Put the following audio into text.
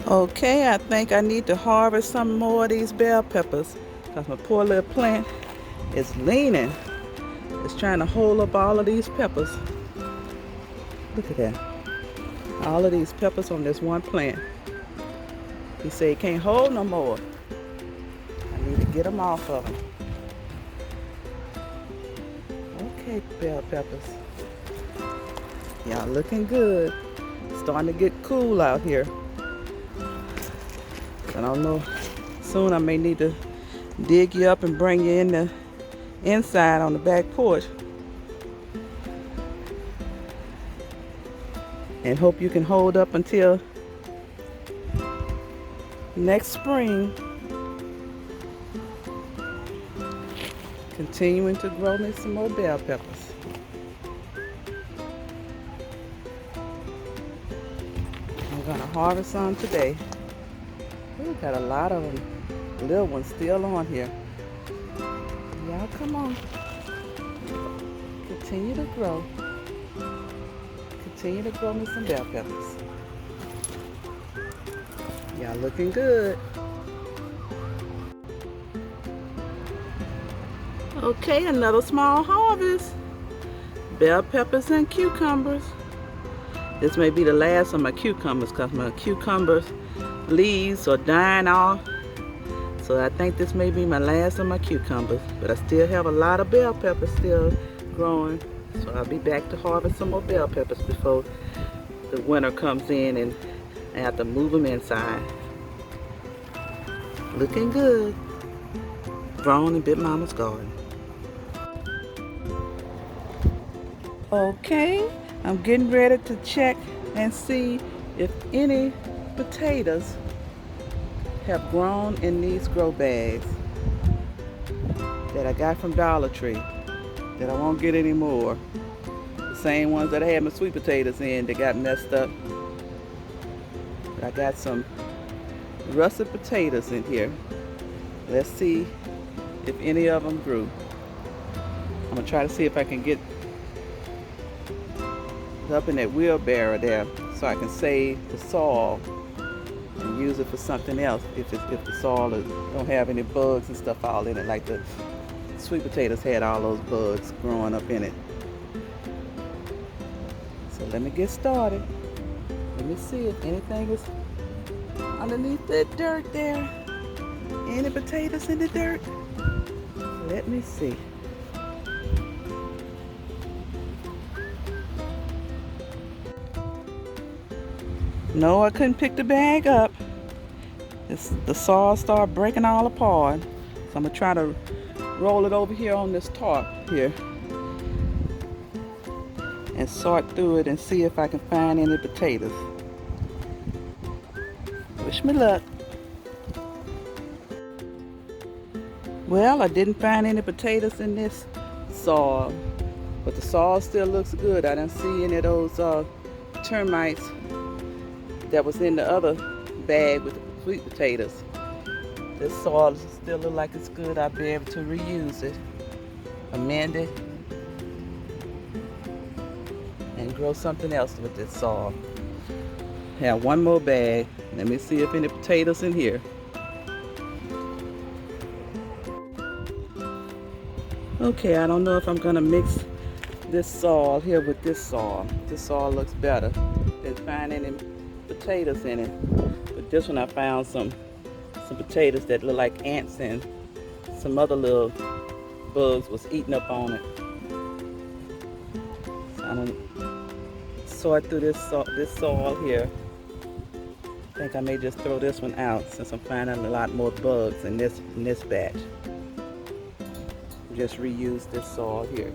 Okay, I think I need to harvest some more of these bell peppers because my poor little plant is leaning. It's trying to hold up all of these peppers. Look at that. All of these peppers on this one plant. He said he can't hold no more. I need to get them off of him. Okay, bell peppers. Y'all looking good. Starting to get cool out here. I don't know. Soon I may need to dig you up and bring you in the inside on the back porch. And hope you can hold up until next spring. Continuing to grow me some more bell peppers. I'm gonna harvest some today. We've got a lot of them, little ones still on here. Y'all come on. Continue to grow. Continue to grow me some bell peppers. Y'all looking good. Okay, another small harvest. Bell peppers and cucumbers. This may be the last of my cucumbers because my cucumbers leaves are dying off. So I think this may be my last of my cucumbers. But I still have a lot of bell peppers still growing. So I'll be back to harvest some more bell peppers before the winter comes in and I have to move them inside. Looking good. Grown in Big Mama's garden. Okay, I'm getting ready to check and see if any potatoes have grown in these grow bags that I got from Dollar Tree that I won't get any more. The same ones that I had my sweet potatoes in that got messed up. But I got some russet potatoes in here. Let's see if any of them grew. I'm gonna try to see if I can get up in that wheelbarrow there so I can save the soil and use it for something else if the soil don't have any bugs and stuff all in it like the sweet potatoes had all those bugs growing up in it. So let me get started. Let me see if anything is underneath that dirt there. Any potatoes in the dirt? Let me see. No, I couldn't pick the bag up. The soil started breaking all apart. So I'm gonna try to roll it over here on this tarp here and sort through it and see if I can find any potatoes. Wish me luck. Well, I didn't find any potatoes in this soil, but the soil still looks good. I didn't see any of those termites that was in the other bag with the sweet potatoes. This soil still look like it's good. I'll be able to reuse it, amend it, and grow something else with this soil. Have one more bag. Let me see if any potatoes in here. Okay, I don't know if I'm gonna mix this soil here with this soil. This soil looks better. Didn't find any potatoes in it, but this one I found some potatoes that look like ants and some other little bugs was eating up on it. So I'm gonna sort through this soil here. I think I may just throw this one out since I'm finding a lot more bugs in this batch. Just reuse this soil here.